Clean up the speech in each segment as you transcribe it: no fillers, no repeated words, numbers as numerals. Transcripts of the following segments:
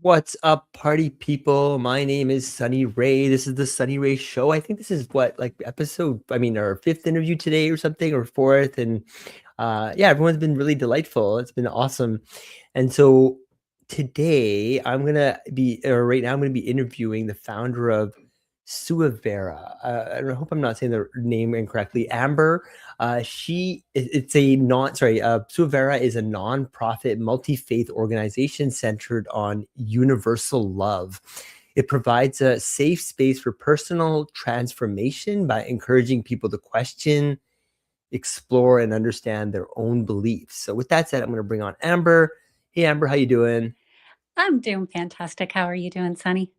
What's up, party people? My name is Sunny Ray. This is the Sunny Ray Show. I think this is what, like episode, our fifth interview today or something, or fourth. And yeah, everyone's been really delightful. It's been awesome. And so today right now I'm gonna be interviewing the founder of Suivera. I hope I'm not saying the name incorrectly. Amber. Suivera is a nonprofit multi-faith organization centered on universal love. It provides a safe space for personal transformation by encouraging people to question, explore, and understand their own beliefs. So with that said, I'm going to bring on Amber. Hey, Amber, how you doing? I'm doing fantastic. How are you doing, Sunny?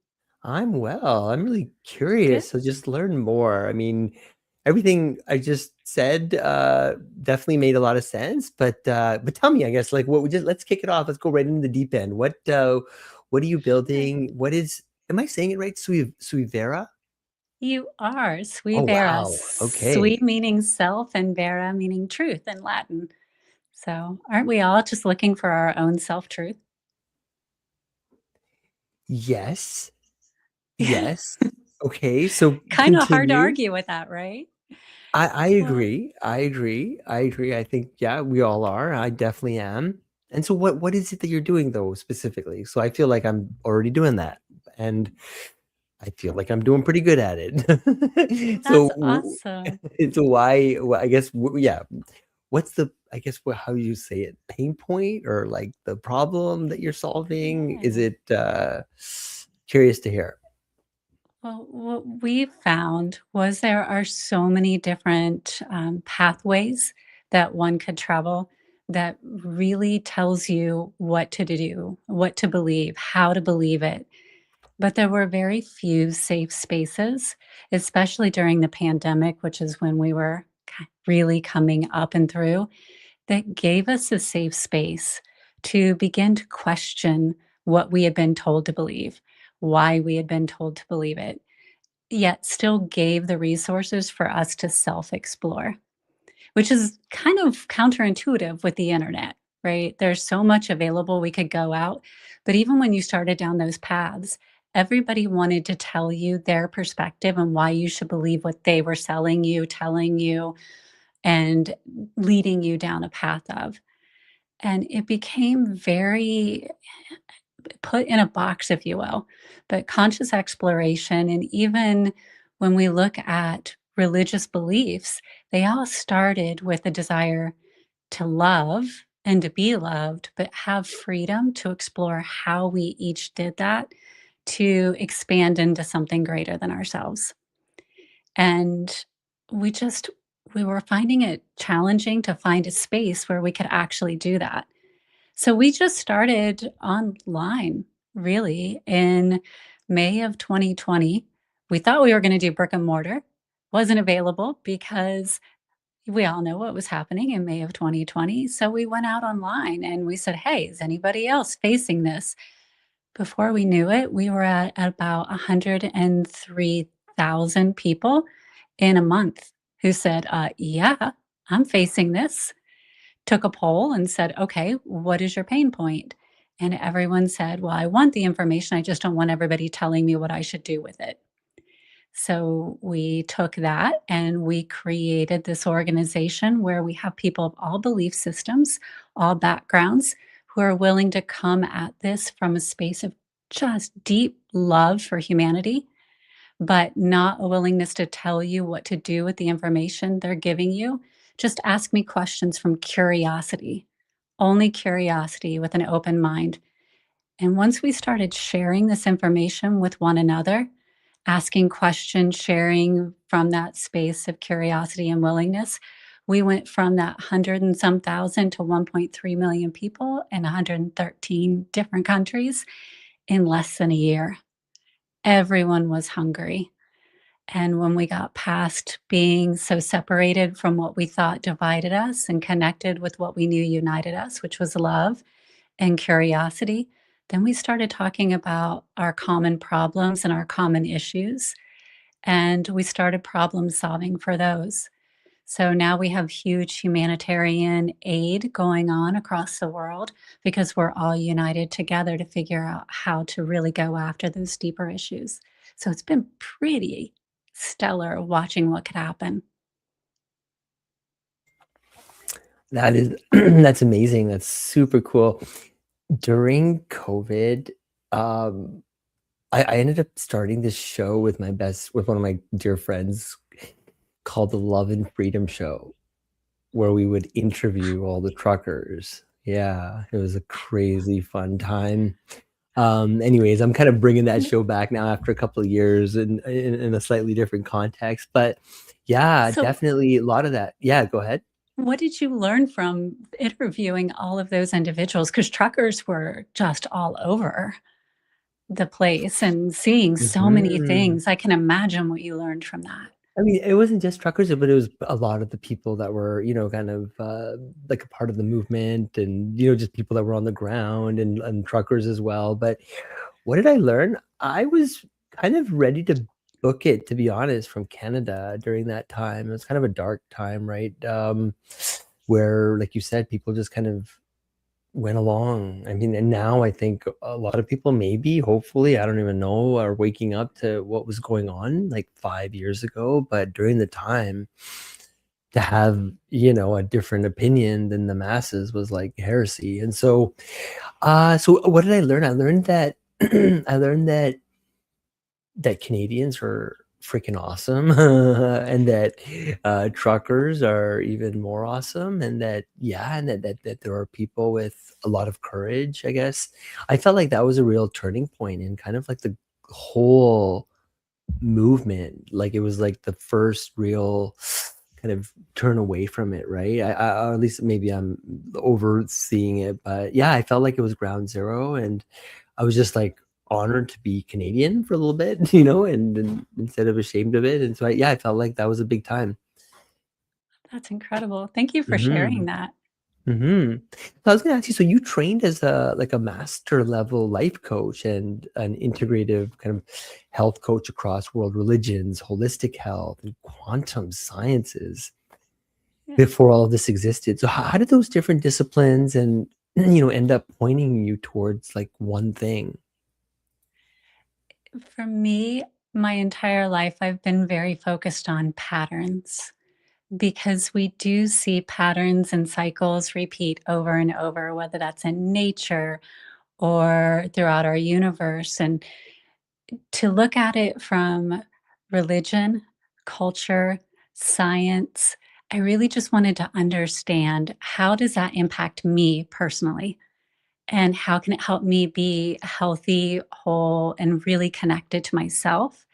I'm well. I'm really Good. curious. So just learn more. Everything I just said definitely made a lot of sense. But tell me, I guess, like what we just let's kick it off. Let's go right into the deep end. What are you Sure. building? Am I saying it right? Suivera? You are Oh Suivera. wow. Okay. Sui meaning self and vera meaning truth in Latin. So, aren't we all just looking for our own self truth? Yes. Yes. Okay. So Kind of hard to continue. argue with that, right? I Well, agree. I agree. I agree. I think, yeah, we all are. I definitely am. And so what is it that you're doing though specifically? So I feel like I'm already doing that. And I feel like I'm doing pretty good at it. that's awesome. So why, I guess, yeah. What's I guess, how you say it, pain point or like the problem that you're solving? Is Yeah. it, curious to hear? Well, what we found was there are so many different pathways that one could travel that really tells you what to do, what to believe, how to believe it. But there were very few safe spaces, especially during the pandemic, which is when we were really coming up and through, that gave us a safe space to begin to question what we had been told to believe, why we had been told to believe it, yet still gave the resources for us to self explore, which is kind of counterintuitive with the internet, right? There's so much available. We could go out. But even when you started down those paths, everybody wanted to tell you their perspective and why you should believe what they were selling you, telling you, and leading you down a path of. And it became very put in a box, if you will, but conscious exploration. And even when we look at religious beliefs, they all started with a desire to love and to be loved, but have freedom to explore how we each did that to expand into something greater than ourselves. And we just, we were finding it challenging to find a space where we could actually do that. So we just started online really in May of 2020. We thought we were going to do brick and mortar, wasn't available because we all know what was happening in May of 2020. So we went out online and we said, hey, is anybody else facing this? Before we knew it, we were at about 103,000 people in a month who said, yeah, I'm facing this. Took a poll and said, okay, what is your pain point? And everyone said, well, I want the information. I just don't want everybody telling me what I should do with it. So we took that and we created this organization where we have people of all belief systems, all backgrounds, who are willing to come at this from a space of just deep love for humanity, but not a willingness to tell you what to do with the information they're giving you. Just ask me questions from curiosity, only curiosity with an open mind. And once we started sharing this information with one another, asking questions, sharing from that space of curiosity and willingness, we went from that 100 and some thousand to 1.3 million people in 113 different countries in less than a year. Everyone was hungry. And when we got past being so separated from what we thought divided us and connected with what we knew united us, which was love and curiosity, then we started talking about our common problems and our common issues. And we started problem solving for those. So now we have huge humanitarian aid going on across the world because we're all united together to figure out how to really go after those deeper issues. So it's been pretty stellar watching what could happen. That is that's amazing. That's super cool. During COVID, um, I ended up starting this show with one of my dear friends called the Love and Freedom Show, where we would interview all the truckers. Yeah, it was a crazy fun time. Anyways, I'm kind of bringing that show back now after a couple of years in a slightly different context. But yeah, So, definitely a lot of that. Yeah, go ahead. what did you learn from interviewing all of those individuals? Because truckers were just all over the place and seeing so many Mhm. things. I can imagine what you learned from that. I mean, it wasn't just truckers, but it was a lot of the people that were, kind of like a part of the movement and, just people that were on the ground and truckers as well. But what did I learn? I was kind of ready to book it, to be honest, from Canada during that time. It was kind of a dark time, right? Where, like you said, people just kind of went along. I mean, and now I think a lot of people maybe, hopefully, I don't even know, are waking up to what was going on like 5 years ago, but during the time, to have, a different opinion than the masses was like heresy. And so what did I learn? I learned that I learned that Canadians are freaking awesome, and that truckers are even more awesome, and that yeah, and that there are people with a lot of courage. I guess I felt like that was a real turning point in kind of like the whole movement. Like it was like the first real kind of turn away from it, right? Or at least maybe I'm overseeing it, but yeah, I felt like it was ground zero, and I was just like honored to be Canadian for a little bit, and instead of ashamed of it. And so I felt like that was a big time. That's incredible. Thank you for sharing Hmm. that. Hmm. I was gonna ask you, so you trained as a master level life coach and an integrative kind of health coach across world religions, holistic health, and quantum sciences Yeah. before all of this existed. So how did those different disciplines and end up pointing you towards like one thing? For me, my entire life, I've been very focused on patterns because we do see patterns and cycles repeat over and over, whether that's in nature or throughout our universe. And to look at it from religion, culture, science, I really just wanted to understand how does that impact me personally? And how can it help me be healthy, whole, and really connected to myself?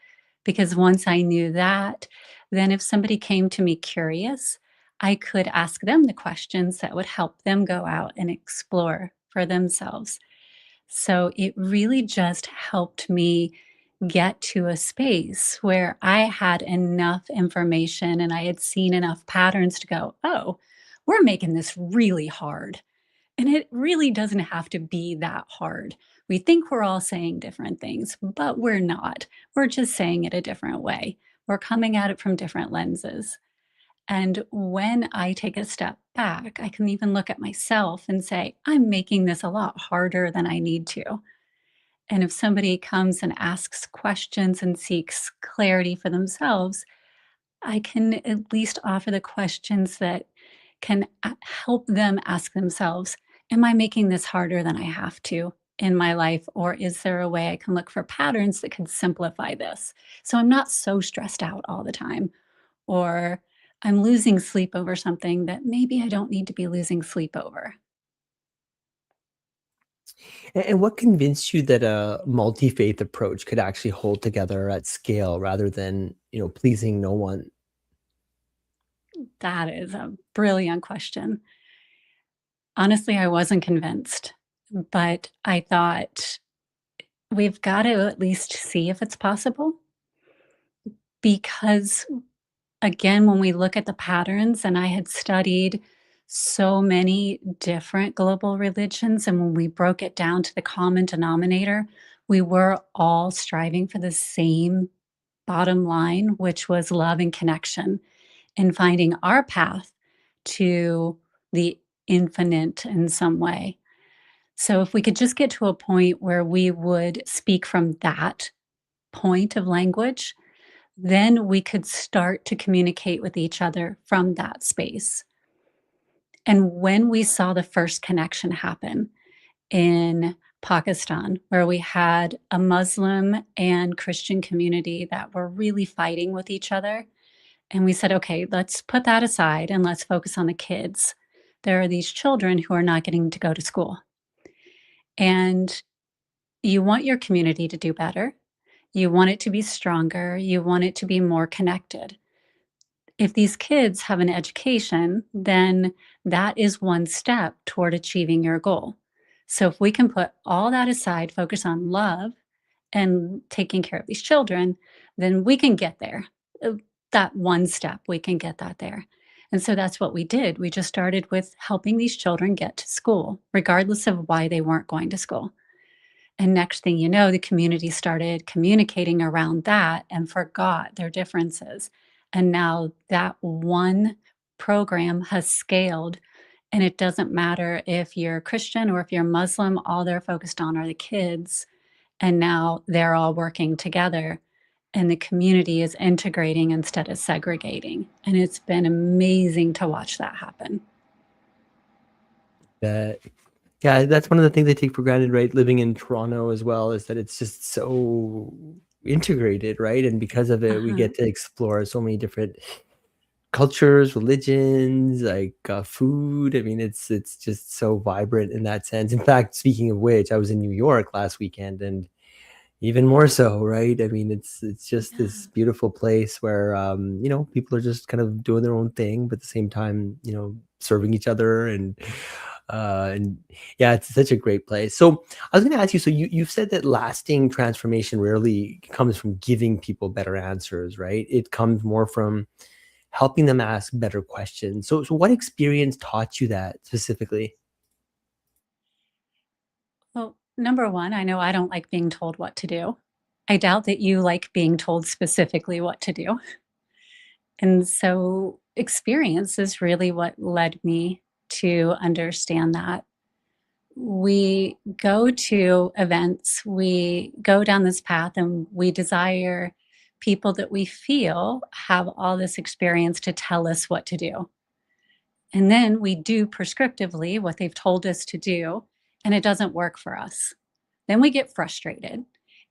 Because once I knew that, then if somebody came to me curious, I could ask them the questions that would help them go out and explore for themselves. So it really just helped me get to a space where I had enough information and I had seen enough patterns to go, oh, we're making this really hard. And it really doesn't have to be that hard. We think we're all saying different things, but we're not. We're just saying it a different way. We're coming at it from different lenses. And when I take a step back, I can even look at myself and say, I'm making this a lot harder than I need to. And if somebody comes and asks questions and seeks clarity for themselves, I can at least offer the questions that can help them ask themselves, am I making this harder than I have to in my life? Or is there a way I can look for patterns that can simplify this? So I'm not so stressed out all the time, or I'm losing sleep over something that maybe I don't need to be losing sleep over. And what convinced you that a multi-faith approach could actually hold together at scale rather than, pleasing no one? That is a brilliant question. Honestly, I wasn't convinced, but I thought we've got to at least see if it's possible because again, when we look at the patterns, and I had studied so many different global religions, and when we broke it down to the common denominator, we were all striving for the same bottom line, which was love and connection. and finding our path to the infinite in some way. So if we could just get to a point where we would speak from that point of language, then we could start to communicate with each other from that space. And when we saw the first connection happen in Pakistan, where we had a Muslim and Christian community that were really fighting with each other, and we said, okay, let's put that aside and let's focus on the kids. There are these children who are not getting to go to school. And you want your community to do better. You want it to be stronger. You want it to be more connected. If these kids have an education, then that is one step toward achieving your goal. So if we can put all that aside, focus on love and taking care of these children, then we can get there. That one step, we can get that there. And so that's what we did. We just started with helping these children get to school, regardless of why they weren't going to school. And next thing you know, the community started communicating around that and forgot their differences. And now that one program has scaled, and it doesn't matter if you're Christian or if you're Muslim, all they're focused on are the kids. And now they're all working together, and the community is integrating instead of segregating. And it's been amazing to watch that happen. That Yeah, that's one of the things I take for granted, right? Living in Toronto as well, is that it's just so integrated, right? And because of it, we Uh-huh. get to explore so many different cultures, religions, like food. I mean, it's just so vibrant in that sense. In fact, speaking of which, I was in New York last weekend, and even more so, right? I mean, it's just this Yeah. beautiful place where people are just kind of doing their own thing, but at the same time, serving each other and yeah, it's such a great place. So I was going to ask you, so you've said that lasting transformation rarely comes from giving people better answers, right? It comes more from helping them ask better questions. So what experience taught you that specifically? Well, number one, I know I don't like being told what to do. I doubt that you like being told specifically what to do. And so experience is really what led me to understand that. We go to events, we go down this path, and we desire people that we feel have all this experience to tell us what to do. And then we do prescriptively what they've told us to do, and it doesn't work for us. Then we get frustrated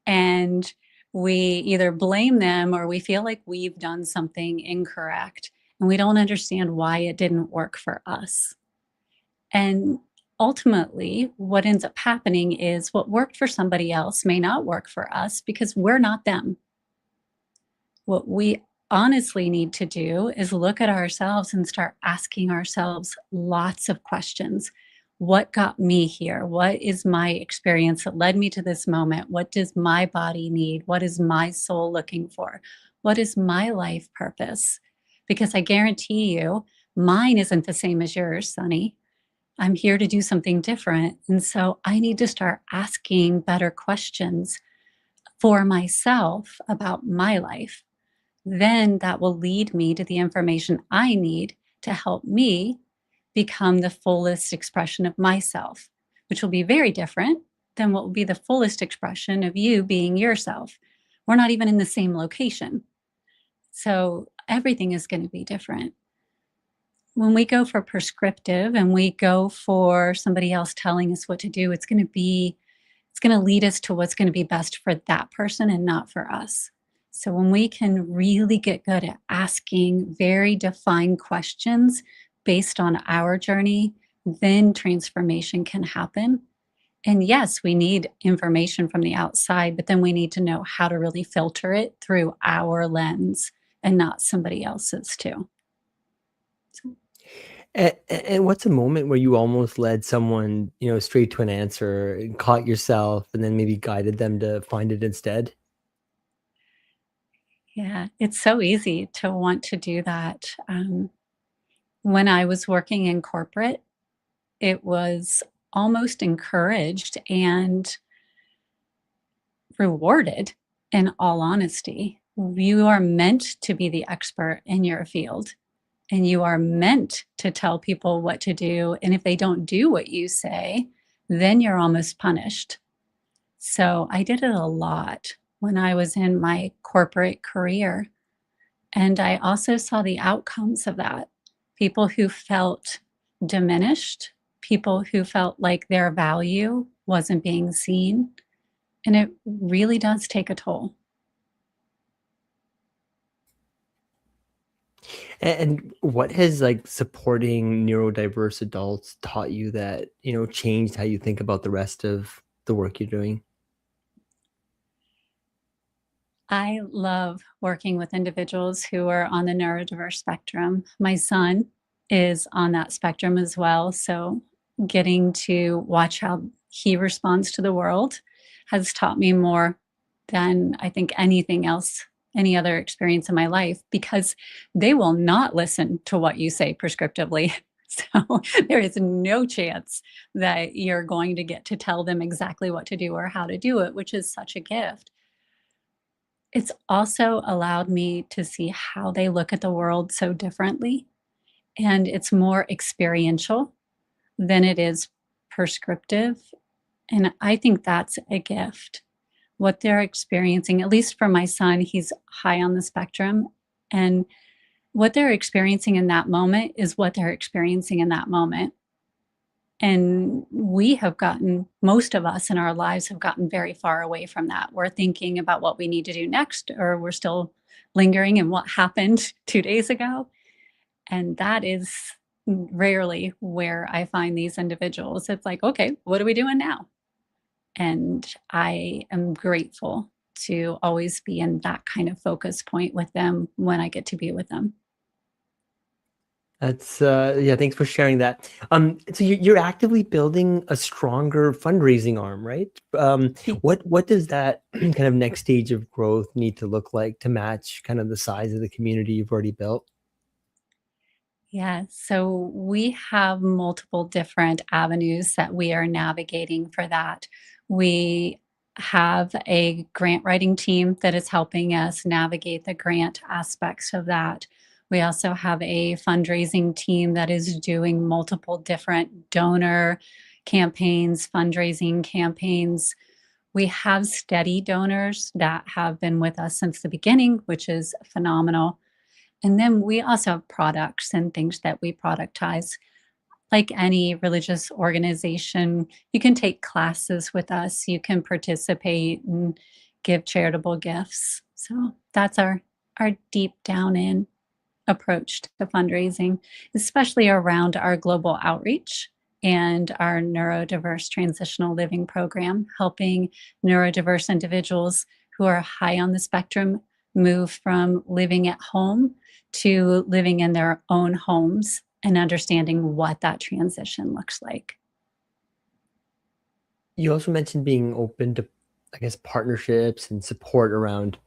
and we either blame them or we feel like we've done something incorrect and we don't understand why it didn't work for us. And ultimately, what ends up happening is what worked for somebody else may not work for us because we're not them. What we honestly need to do is look at ourselves and start asking ourselves lots of questions. What got me here? What is my experience that led me to this moment? What does my body need? What is my soul looking for? What is my life purpose? Because I guarantee you, mine isn't the same as yours, Sunny. I'm here to do something different. And so I need to start asking better questions for myself about my life. Then that will lead me to the information I need to help me become the fullest expression of myself, which will be very different than what will be the fullest expression of you being yourself. We're not even in the same location. So everything is going to be different. When we go for prescriptive and we go for somebody else telling us what to do, it's going to lead us to what's going to be best for that person and not for us. So when we can really get good at asking very defined questions based on our journey, then transformation can happen. And yes, we need information from the outside, but then we need to know how to really filter it through our lens and not somebody else's too. So, And what's a moment where you almost led someone, straight to an answer and caught yourself and then maybe guided them to find it instead? yeah, it's so easy to want to do that. When I was working in corporate, it was almost encouraged and rewarded, in all honesty. You are meant to be the expert in your field. and you are meant to tell people what to do. And if they don't do what you say, then you're almost punished. So I did it a lot when I was in my corporate career. And I also saw the outcomes of that. People who felt diminished, people who felt like their value wasn't being seen. And it really does take a toll. And what has like supporting neurodiverse adults taught you that, changed how you think about the rest of the work you're doing? I love working with individuals who are on the neurodiverse spectrum. My son is on that spectrum as well. So, getting to watch how he responds to the world has taught me more than I think anything else, any other experience in my life, because they will not listen to what you say prescriptively. So, there is no chance that you're going to get to tell them exactly what to do or how to do it, which is such a gift. It's also allowed me to see how they look at the world so differently, and it's more experiential than it is prescriptive, and I think that's a gift. What they're experiencing, at least for my son, he's high on the spectrum, and what they're experiencing in that moment is what they're experiencing in that moment. And we have gotten, most of us in our lives have gotten very far away from that. We're thinking about what we need to do next, or we're still lingering in what happened 2 days ago. And that is rarely where I find these individuals. It's like, okay, what are we doing now? And I am grateful to always be in that kind of focus point with them when I get to be with them. That's yeah, thanks for sharing that. So you're actively building a stronger fundraising arm, right? What does that kind of next stage of growth need to look like to match kind of the size of the community you've already built? Yeah, so we have multiple different avenues that we are navigating for that. We have a grant writing team that is helping us navigate the grant aspects of that. We also have a fundraising team that is doing multiple different donor campaigns, fundraising campaigns. We have steady donors that have been with us since the beginning, which is phenomenal. And then we also have products and things that we productize. Like any religious organization, you can take classes with us, you can participate and give charitable gifts. So that's our deep down in approach to fundraising, especially around our global outreach and our neurodiverse transitional living program, helping neurodiverse individuals who are high on the spectrum move from living at home to living in their own homes and understanding what that transition looks like. You also mentioned being open to, I guess, partnerships and support around,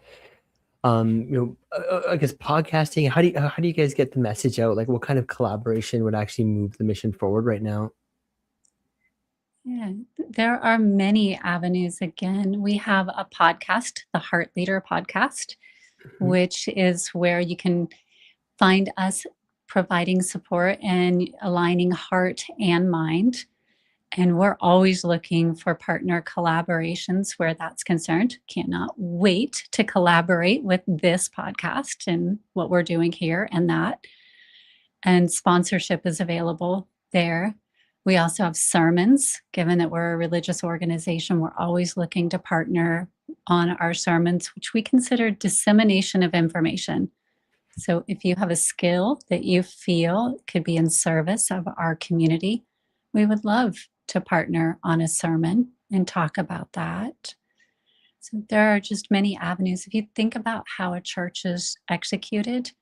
I guess podcasting. How do you guys get the message out? Like, what kind of collaboration would actually move the mission forward right now? Yeah, there are many avenues. Again, we have a podcast, the Heart Leader podcast, Mhm. which is where you can find us providing support and aligning heart and mind. And we're always looking for partner collaborations where that's concerned. Cannot wait to collaborate with this podcast and what we're doing here and that. And sponsorship is available there. We also have sermons. Given that we're a religious organization, we're always looking to partner on our sermons, which we consider dissemination of information. So if you have a skill that you feel could be in service of our community, we would love to partner on a sermon and talk about that. So there are just many avenues. If you think about how a church is executed,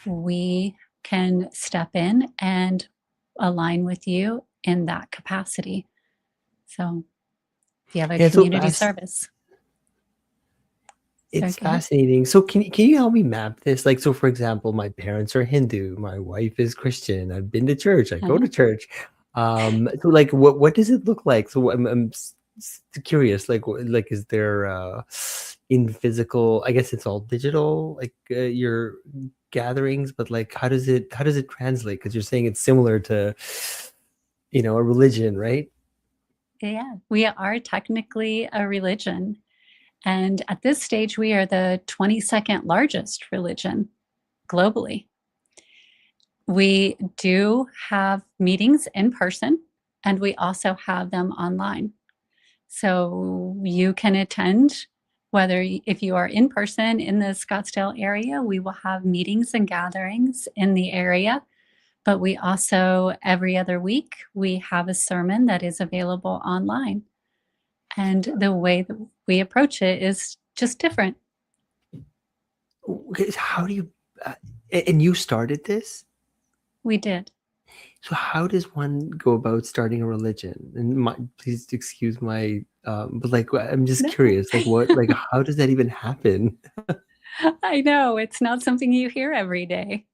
we can step in and align with you in that capacity. So if you have a Yeah, so community service, so it's go ahead. fascinating. So can you help me map this? Like, so for example, my parents are Hindu, my wife is Christian. I've been to church. I go to church. So like, what does it look like? So I'm curious. Like, is there in physical, I guess it's all digital, like your gatherings, but like how does it translate? Because you're saying it's similar to, a religion, right? Yeah, we are technically a religion. And at this stage, we are the 22nd largest religion globally. We do have meetings in person, and we also have them online. So you can attend, whether if you are in person in the Scottsdale area, we will have meetings and gatherings in the area. But we also, every other week, we have a sermon that is available online. And the way that we approach it is just different. Okay, so how do you, uh, and you started this? We did. So how does one go about starting a religion? And please excuse my, but like I'm just No. curious, like like how does that even happen? I know it's not something you hear every day.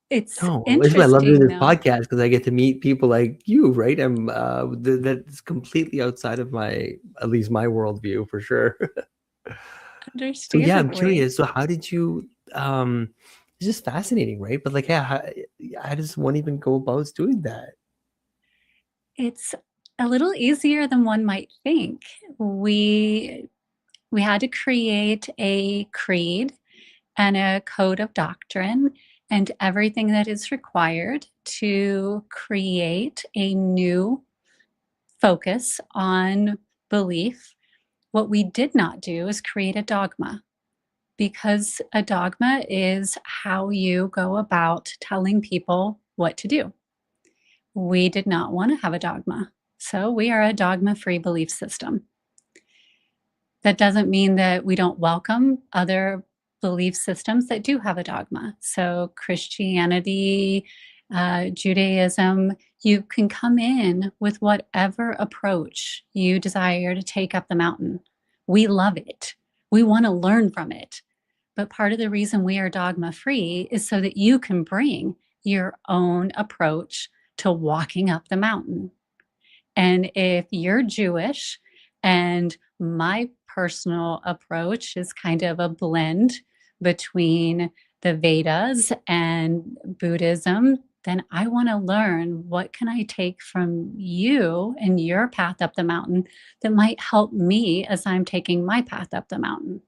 It's No, that's why I love doing interesting this though. podcast because I get to meet people like you, right? That's completely outside of my, at least my worldview for sure. So yeah, I'm Understandably. curious. So how did you? It's just fascinating, right? But like, yeah, how does one even go about doing that? It's a little easier than one might think. We had to create a creed and a code of doctrine and everything that is required to create a new focus on belief. What we did not do is create a dogma, because a dogma is how you go about telling people what to do. We did not want to have a dogma. So we are a dogma free belief system. That doesn't mean that we don't welcome other belief systems that do have a dogma. So, Christianity, Judaism, you can come in with whatever approach you desire to take up the mountain. We love it. We want to learn from it. But part of the reason we are dogma free is so that you can bring your own approach to walking up the mountain. And if you're Jewish and my personal approach is kind of a blend between the Vedas and Buddhism, then I want to learn what can I take from you and your path up the mountain that might help me as I'm taking my path up the mountain.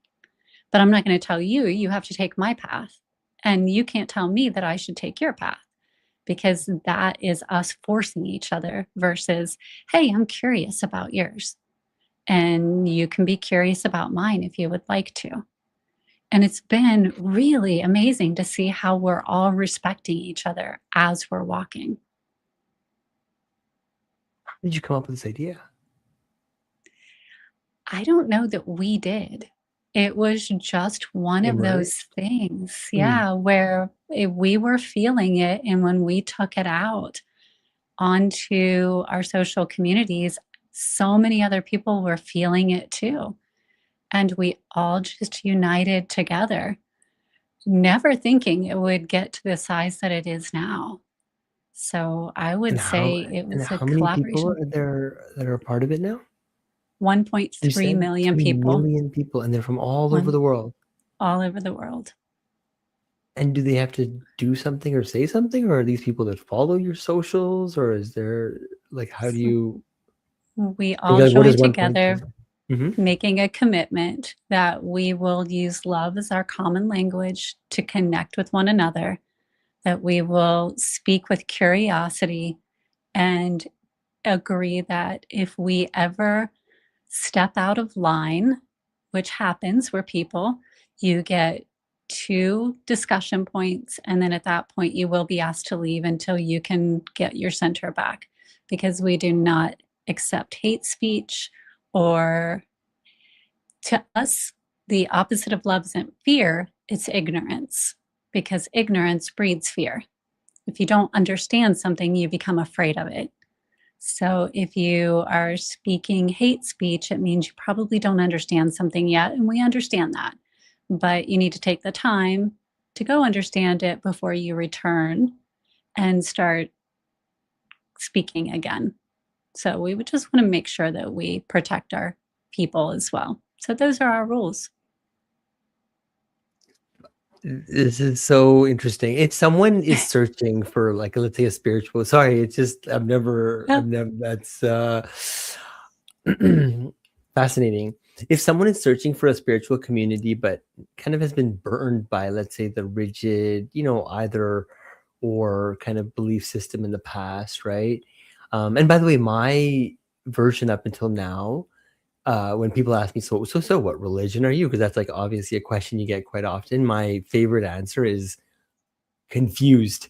But I'm not going to tell you, you have to take my path. And you can't tell me that I should take your path, because that is us forcing each other versus, hey, I'm curious about yours. And you can be curious about mine if you would like to. And it's been really amazing to see how we're all respecting each other as we're walking. How did you come up with this idea? I don't know that we did. It was just one of those Emerge? things, Mm. yeah, where we were feeling it. And when we took it out onto our social communities, so many other people were feeling it too. And we all just united together, never thinking it would get to the size that it is now. So I And would how say it and was a how many people collaboration. are there that are a part of it now? You 1.3 said million three people, million people, and they're from all over one the world. all over the world. And do they have to do something or say something, or are these people that follow your socials, or is there like how do So you we like, all what does joined 1.3? together, Mhm. making a commitment that we will use love as our common language to connect with one another, that we will speak with curiosity, and agree that if we ever step out of line, which happens, where people, you get two discussion points, and then at that point, you will be asked to leave until you can get your center back, because we do not accept hate speech. Or to us, the opposite of love isn't fear, it's ignorance, because ignorance breeds fear. If you don't understand something, you become afraid of it. So if you are speaking hate speech, it means you probably don't understand something yet, and we understand that. But you need to take the time to go understand it before you return and start speaking again. So we would just want to make sure that we protect our people as well. So those are our rules. This is so interesting. If someone is searching for like, let's say a spiritual, sorry, it's just Yeah. I've never that's fascinating. If someone is searching for a spiritual community but kind of has been burned by, let's say, the rigid, either or kind of belief system in the past, right? And by the way, my version up until now, when people ask me, so what religion are you? Because that's like obviously a question you get quite often. My favorite answer is confused.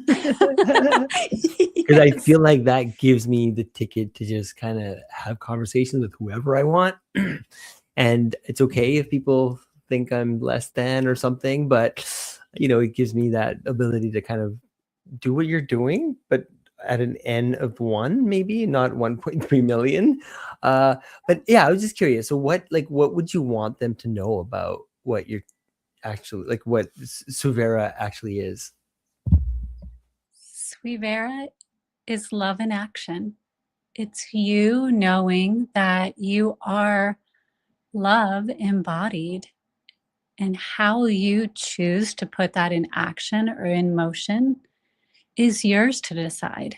Because I Yes. feel like that gives me the ticket to just kind of have conversations with whoever I want. And it's okay if people think I'm less than or something, but it gives me that ability to kind of do what you're doing, but at an N of one, maybe not 1.3 million. Uh, but yeah, I was just curious. So what would you want them to know about what you're actually like, what Suivera actually is? Suivera is love in action. It's you knowing that you are love embodied, and how you choose to put that in action or in motion is yours to decide.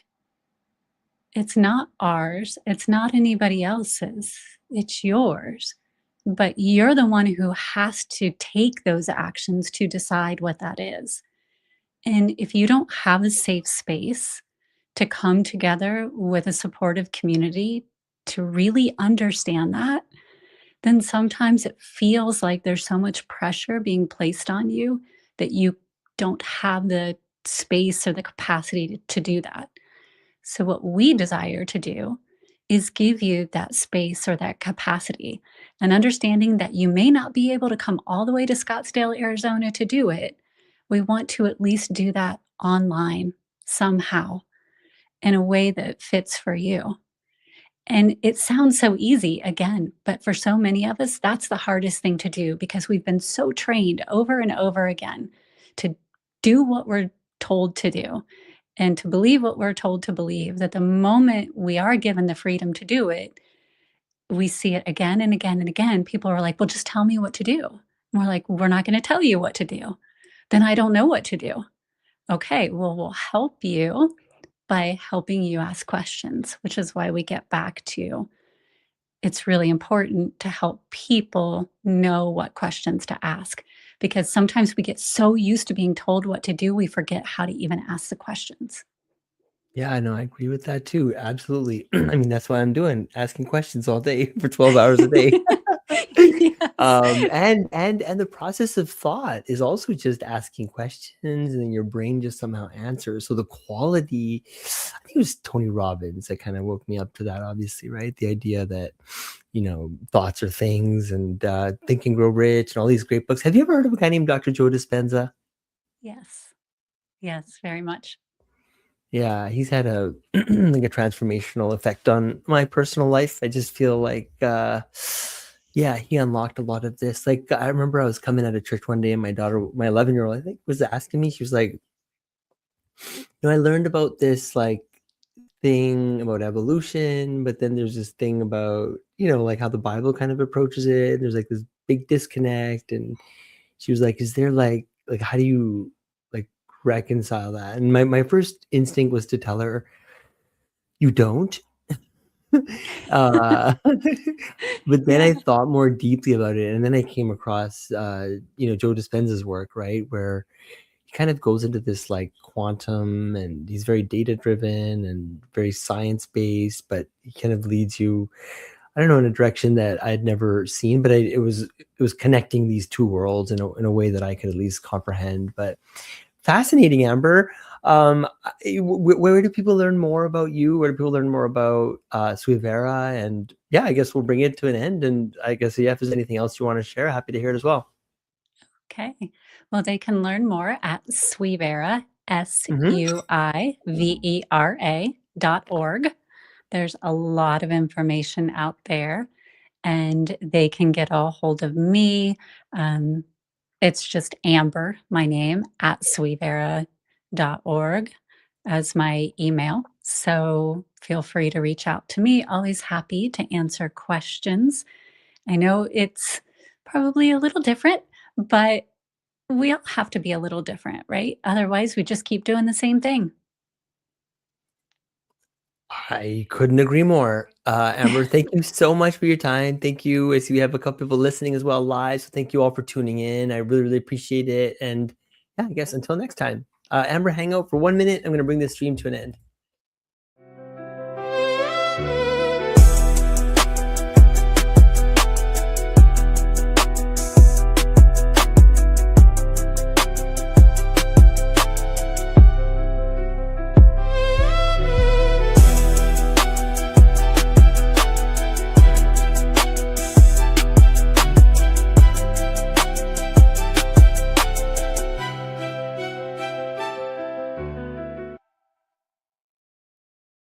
It's not ours, it's not anybody else's, it's yours. But you're the one who has to take those actions to decide what that is. And if you don't have a safe space to come together with a supportive community to really understand that, then sometimes it feels like there's so much pressure being placed on you that you don't have the space or the capacity to do that. So, what we desire to do is give you that space or that capacity, and understanding that you may not be able to come all the way to Scottsdale, Arizona to do it. We want to at least do that online somehow in a way that fits for you. And it sounds so easy again, but for so many of us, that's the hardest thing to do because we've been so trained over and over again to do what we're told to do and to believe what we're told to believe, that the moment we are given the freedom to do it, we see it again and again and again. People are like, well, just tell me what to do. And we're like, we're not going to tell you what to do. Then I don't know what to do. Okay, well, we'll help you by helping you ask questions, which is why we get back to it's really important to help people know what questions to ask because sometimes we get so used to being told what to do, we forget how to even ask the questions. Yeah, I know. I agree with that too. Absolutely. I mean, that's what I'm doing, asking questions all day for 12 hours a day. Yes. And the process of thought is also just asking questions, and then your brain just somehow answers. So the quality, I think it was Tony Robbins that kind of woke me up to that, obviously, right? The idea that, thoughts are things, and Think and Grow Rich and all these great books. Have you ever heard of a guy named Dr. Joe Dispenza? Yes. Yes, very much. Yeah, he's had a like a transformational effect on my personal life. I just feel like yeah, he unlocked a lot of this. Like I remember I was coming out of church one day and my daughter, my 11-year-old, I think, was asking me, she was like, I learned about this like thing about evolution, but then there's this thing about, like how the Bible kind of approaches it. There's like this big disconnect. And she was like, is there like how do you like reconcile that? And my first instinct was to tell her, you don't. uh, but then I Yeah. thought more deeply about it, and then I came across Joe Dispenza's work, right, where he kind of goes into this like quantum, and he's very data driven and very science based, but he kind of leads you, I don't know, in a direction that I had never seen, but it was connecting these two worlds in a way that I could at least comprehend. But fascinating, Amber. Where do people learn more about you? Where do people learn more about Suivera? And yeah, I guess we'll bring it to an end. And I guess, yeah, if there's anything else you want to share, happy to hear it as well. Okay. Well, they can learn more at Suivera, Hmm. SUIVERA.org. There's a lot of information out there, and they can get a hold of me. Um, it's just Amber, my name, at Suivera.org as my email. So feel free to reach out to me. Always happy to answer questions. I know it's probably a little different, but We all have to be a little different, right? Otherwise, we just keep doing the same thing. I couldn't agree more. Amber, thank you so much for your time. Thank you. I see we have a couple people listening as well live. So thank you all for tuning in. I really, really appreciate it. And yeah, I guess until next time. Amber, hang out for 1 minute. I'm going to bring this stream to an end.